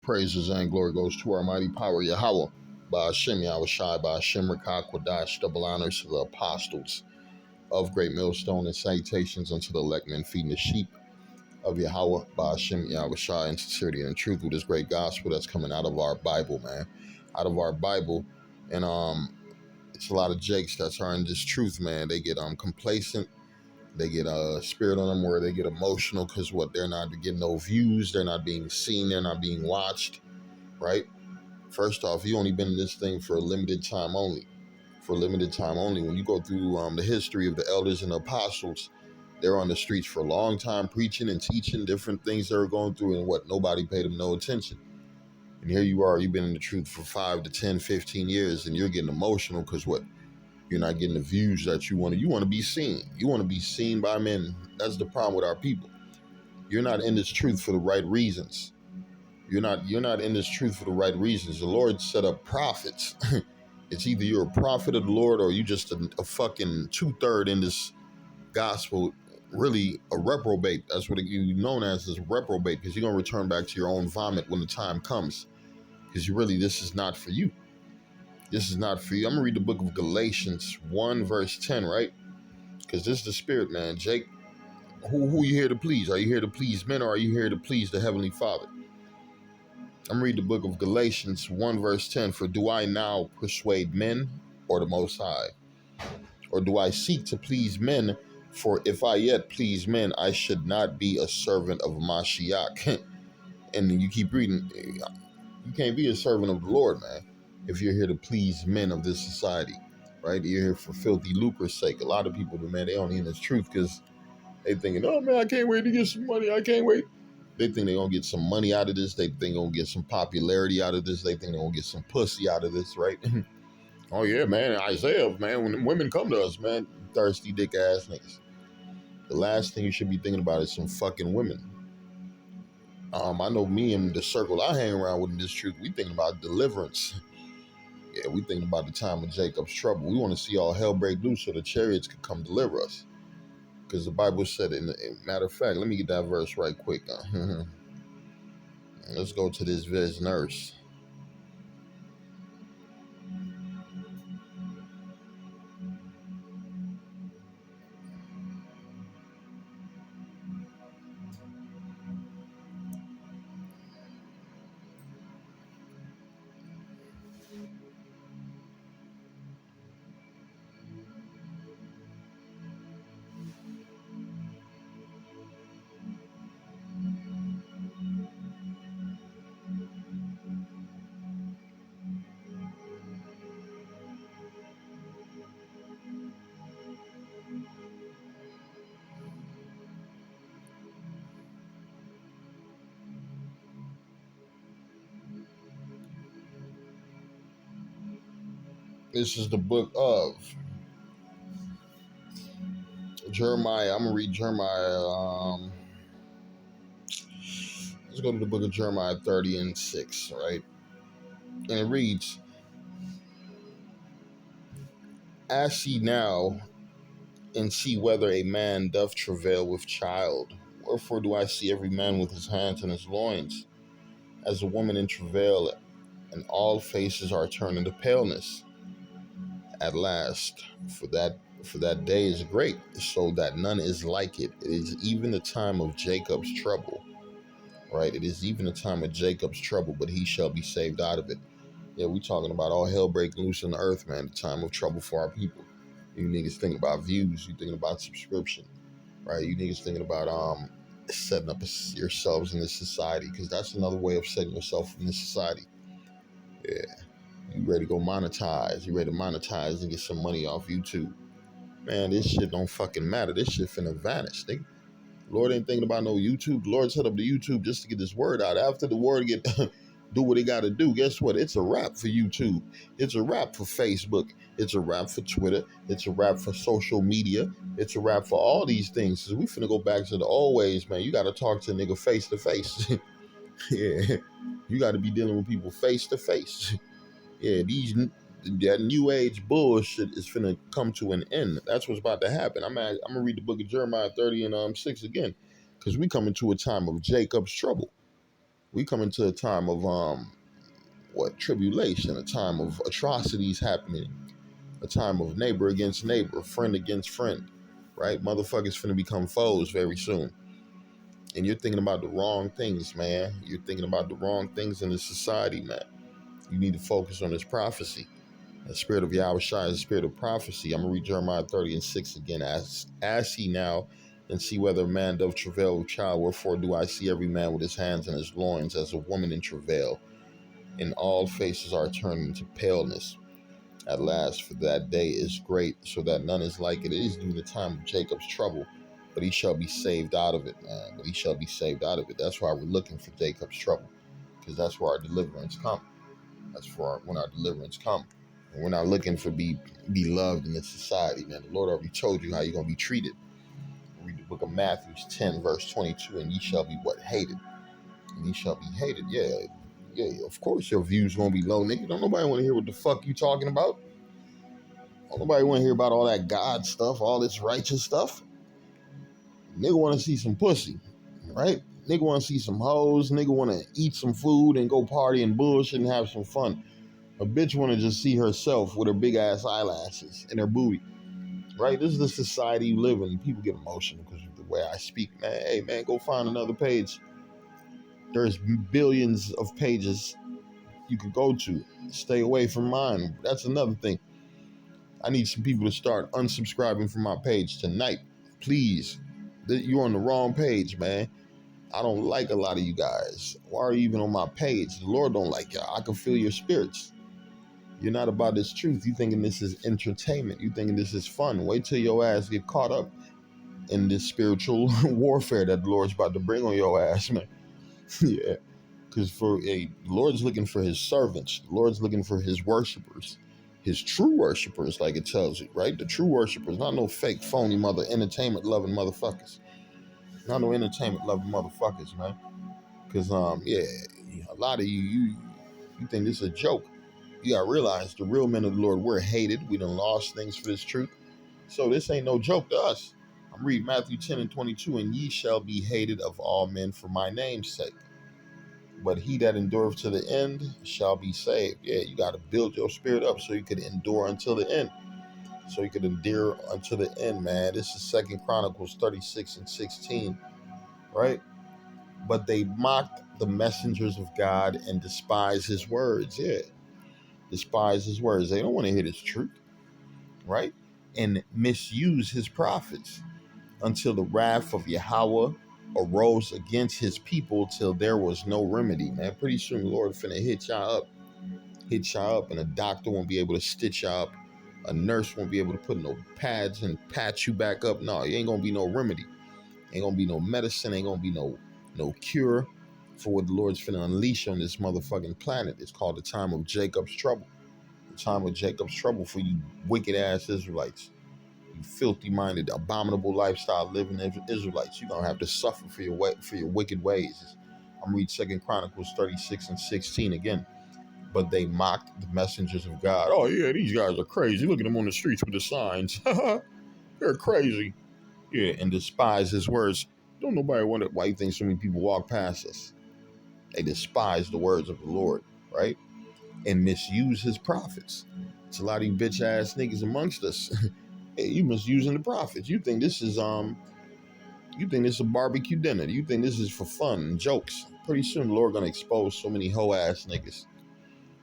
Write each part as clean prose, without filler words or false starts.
Praises and glory goes to our mighty power, Yahweh. By Hashem, Yahweh Shai, by Hashem, Rakah, Kodash, double honors to the apostles of Great Millstone, and salutations unto the elect men feeding the sheep of Yahweh, by Hashem, Yahweh Shai, in sincerity and truth with this great gospel that's coming out of our Bible, man. Out of our Bible. And it's a lot of jakes that's are in this truth, man. They get complacent. They get a spirit on them where they get emotional because what, they're not getting no views, they're not being seen, they're not being watched, right? First off, you only been in this thing for a limited time only. For a limited time only. When you go through the history of the elders and the apostles, they're on the streets for a long time preaching and teaching different things they were going through, and what, nobody paid them no attention. And here you are, you've been in the truth for 5 to 10, 15 years, and you're getting emotional because what? You're not getting the views that you want to. You want to be seen. You want to be seen by men. That's the problem with our people. You're not in this truth for the right reasons. You're not in this truth for the right reasons. The Lord set up prophets. It's either you're a prophet of the Lord or you just a fucking 2/3 in this gospel, really a reprobate. That's what you're known as a reprobate, because you're going to return back to your own vomit when the time comes. Because this is not for you. This is not for you. I'm going to read the book of Galatians 1 verse 10, right? Because this is the spirit, man. Jake, who you here to please? Are you here to please men, or are you here to please the Heavenly Father? I'm reading the book of Galatians 1 verse 10. For do I now persuade men or the Most High? Or do I seek to please men? For if I yet please men, I should not be a servant of Mashiach. And then you keep reading. You can't be a servant of the Lord, man, if you're here to please men of this society, right? You're here for filthy lucre's sake. A lot of people, man, they only in this truth because they thinking, oh man, I can't wait to get some money. I can't wait. They think they're going to get some money out of this. They think they're going to get some popularity out of this. They think they're going to get some pussy out of this, right? Oh yeah, man, Isaiah, man, when women come to us, man, thirsty dick ass niggas. The last thing you should be thinking about is some fucking women. I know me and the circle I hang around with in this truth, we thinking about deliverance. Yeah, we thinking about the time of Jacob's trouble. We want to see all hell break loose so the chariots could come deliver us. Because the Bible said, matter of fact, let me get that verse right quick. Let's go to this verse. This is the book of Jeremiah. I'm going to read Jeremiah. Let's go to the book of Jeremiah 30 and 6, right? And it reads, ask ye now and see whether a man doth travail with child. Wherefore do I see every man with his hands in his loins, as a woman in travail, and all faces are turned into paleness. At last, for that day is great, so that none is like it. It is even the time of Jacob's trouble, right? It is even the time of Jacob's trouble, but he shall be saved out of it. Yeah, we talking about all hell breaking loose on the earth, man. The time of trouble for our people. You niggas thinking about views. You thinking about subscription, right? You niggas thinking about setting up yourselves in this society, because that's another way of setting yourself in this society. Yeah. You ready to go monetize. You ready to monetize and get some money off YouTube. Man, this shit don't fucking matter. This shit finna vanish, nigga. Lord ain't thinking about no YouTube. The Lord set up the YouTube just to get this word out. After the word get do what it got to do, guess what? It's a wrap for YouTube. It's a wrap for Facebook. It's a wrap for Twitter. It's a wrap for social media. It's a wrap for all these things. So we finna go back to the old ways, man. You got to talk to a nigga face to face. Yeah, you got to be dealing with people face to face. Yeah, that new age bullshit is finna come to an end. That's what's about to happen. I'm gonna read the book of Jeremiah 30 and 6 again, because we coming to a time of Jacob's trouble, We come into a time of tribulation, a time of atrocities happening, a time of neighbor against neighbor, friend against friend, right? Motherfuckers finna become foes very soon. And you're thinking about the wrong things, man. You're thinking about the wrong things in this society, man. You need to focus on this prophecy. The spirit of Yahweh Shai is the spirit of prophecy. I'm going to read Jeremiah 30:6 again. Ask ye now and see whether a man doth travail with child. Wherefore do I see every man with his hands in his loins as a woman in travail, and all faces are turned into paleness. At last, for that day is great, so that none is like it. It is due the time of Jacob's trouble, but he shall be saved out of it, man. But he shall be saved out of it. That's why we're looking for Jacob's trouble, because that's where our deliverance comes. That's for when our deliverance comes. And we're not looking for be loved in this society, man. The Lord already told you how you're going to be treated. Read the book of Matthew 10, verse 22, and ye shall be what? Hated. And ye shall be hated. Yeah, of course your views going to be low, nigga. Don't nobody want to hear what the fuck you talking about. Don't nobody want to hear about all that God stuff, all this righteous stuff. Nigga want to see some pussy, right? Nigga want to see some hoes. Nigga want to eat some food and go party and bullshit and have some fun. A bitch want to just see herself with her big ass eyelashes and her booty, right? This is the society you live in. People get emotional because of the way I speak, man. Hey, man, go find another page. There's billions of pages you could go to. Stay away from mine. That's another thing. I need some people to start unsubscribing from my page tonight. Please. You're on the wrong page, man. I don't like a lot of you guys. Why are you even on my page? The Lord don't like y'all. I can feel your spirits. You're not about this truth. You thinking this is entertainment. You thinking this is fun. Wait till your ass get caught up in this spiritual warfare that the Lord's about to bring on your ass, man. Yeah. Because the Lord's looking for his servants. The Lord's looking for his worshipers. His true worshipers, like it tells you, right? The true worshipers, not no fake, phony entertainment-loving motherfuckers. Not no entertainment-loving motherfuckers, man. Because, a lot of you think this is a joke. You gotta realize the real men of the Lord, we're hated. We done lost things for this truth. So this ain't no joke to us. I'm reading Matthew 10:22, and ye shall be hated of all men for my name's sake. But he that endureth to the end shall be saved. Yeah, you got to build your spirit up so you could endure until the end. So you could endure until the end, man. This is 2 Chronicles 36:16, right? But they mocked the messengers of God and despise his words. Yeah, despise his words. They don't want to hear his truth, right? And misuse his prophets until the wrath of Yahweh arose against his people till there was no remedy, man. Pretty soon the Lord finna hit y'all up, and a doctor won't be able to stitch y'all up. A nurse won't be able to put no pads and patch you back up. No, it ain't gonna be no remedy. Ain't gonna be no medicine. Ain't gonna be no cure for what the Lord's finna unleash on this motherfucking planet. It's called the time of Jacob's trouble. The time of Jacob's trouble for you wicked ass Israelites. You filthy minded, abominable lifestyle living Israelites. You're gonna have to suffer for your wicked ways. I'm reading 2 Chronicles 36:16 again. But they mocked the messengers of God. Oh yeah, these guys are crazy. Look at them on the streets with the signs. They're crazy. Yeah, and despise his words. Don't nobody wonder why you think so many people walk past us. They despise the words of the Lord, right? And misuse his prophets. It's a lot of you bitch ass niggas amongst us. Hey, you misusing the prophets. You think this is a barbecue dinner. You think this is for fun and jokes. Pretty soon the Lord gonna expose so many hoe ass niggas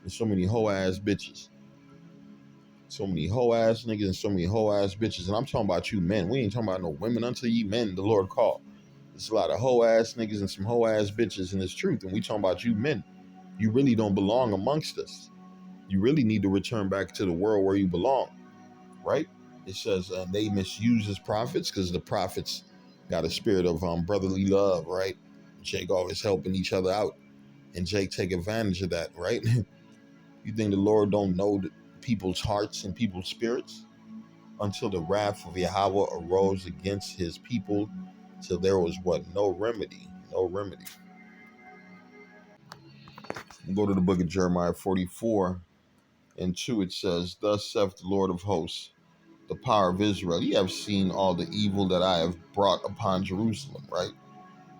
and so many hoe ass bitches. So many hoe ass niggas and so many hoe ass bitches. And I'm talking about you men. We ain't talking about no women until ye men the Lord call. There's a lot of hoe ass niggas and some hoe ass bitches in this truth. And we talking about you men. You really don't belong amongst us. You really need to return back to the world where you belong. Right? It says they misuse his prophets because the prophets got a spirit of brotherly love, right? Jake always helping each other out. And Jake take advantage of that, right? You think the Lord don't know people's hearts and people's spirits? Until the wrath of Yahweh arose against his people, till there was what? No remedy. No remedy. We'll go to the book of Jeremiah 44:2. It says, Thus saith the Lord of hosts, the power of Israel. Ye have seen all the evil that I have brought upon Jerusalem, right?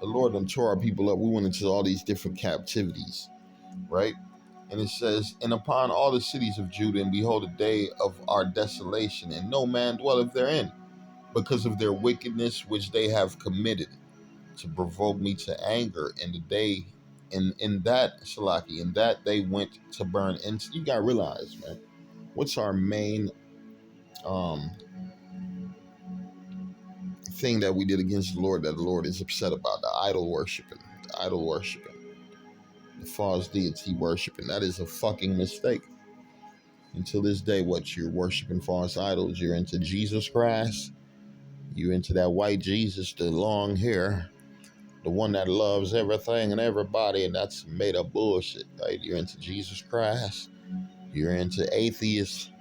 The Lord done tore our people up. We went into all these different captivities, right? And it says, and upon all the cities of Judah, and behold, a day of our desolation, and no man dwelleth therein, because of their wickedness which they have committed, to provoke me to anger. In the day, in that Salaki, in that they went to burn. And you gotta realize, man, what's our main um thing that we did against the Lord that the Lord is upset about? The idol worshiping, the false deity worshiping. That is a fucking mistake. Until this day, what you're worshiping false idols, you're into Jesus Christ, you're into that white Jesus, the long hair, the one that loves everything and everybody, and that's made up bullshit, right? You're into Jesus Christ, you're into atheists,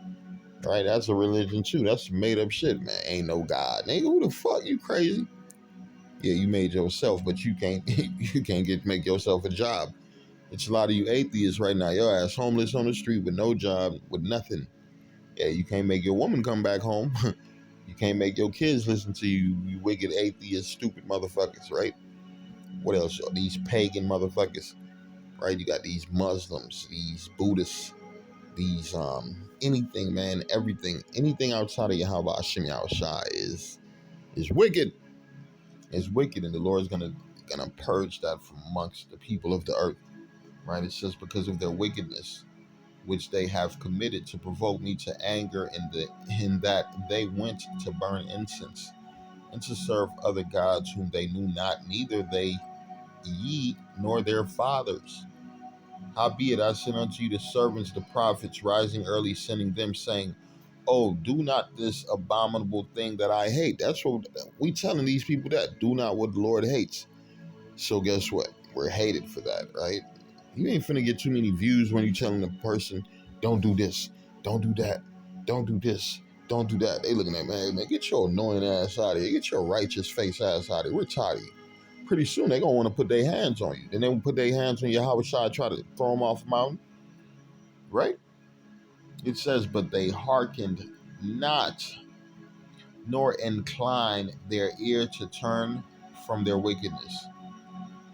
right? That's a religion too. That's made up shit, man. Ain't no God. Nigga, who the fuck? You crazy? Yeah, you made yourself, but you can't make yourself a job. It's a lot of you atheists right now. Your ass homeless on the street with no job, with nothing. Yeah, you can't make your woman come back home. You can't make your kids listen to you, you wicked atheist, stupid motherfuckers, right? What else? These pagan motherfuckers, right? You got these Muslims, these Buddhists, these anything, man, everything, anything outside of Yahweh Hashem Yahushai is wicked. It's wicked, and the Lord is gonna purge that from amongst the people of the earth, right? It says because of their wickedness, which they have committed, to provoke me to anger, in that they went to burn incense and to serve other gods whom they knew not, neither they ye nor their fathers. Howbeit I sent unto you the servants, the prophets, rising early, sending them, saying, oh, do not this abominable thing that I hate. That's what we telling these people, that do not what the Lord hates. So guess what? We're hated for that, right? You ain't finna get too many views when you telling a person, don't do this, don't do that, don't do this, don't do that. They looking at, man, get your annoying ass out of here. Get your righteous face ass out of here. We're tired of you. Pretty soon they gonna want to put their hands on you. Then they will put their hands on Yahweh Shai, try to throw them off a mountain, right? It says, but they hearkened not, nor inclined their ear to turn from their wickedness,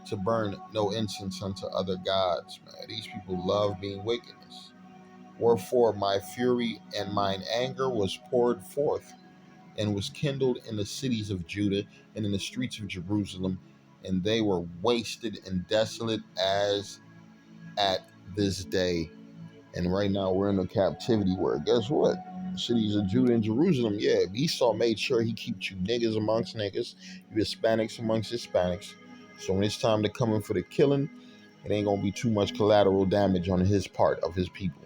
to burn no incense unto other gods. Man, these people love being wickedness. Wherefore my fury and mine anger was poured forth, and was kindled in the cities of Judah and in the streets of Jerusalem, and they were wasted and desolate as at this day. And right now we're in a captivity where, guess what? Cities of Judah and Jerusalem, yeah, Esau made sure he keeps you niggas amongst niggas, you Hispanics amongst Hispanics. So when it's time to come in for the killing, it ain't gonna be too much collateral damage on his part of his people.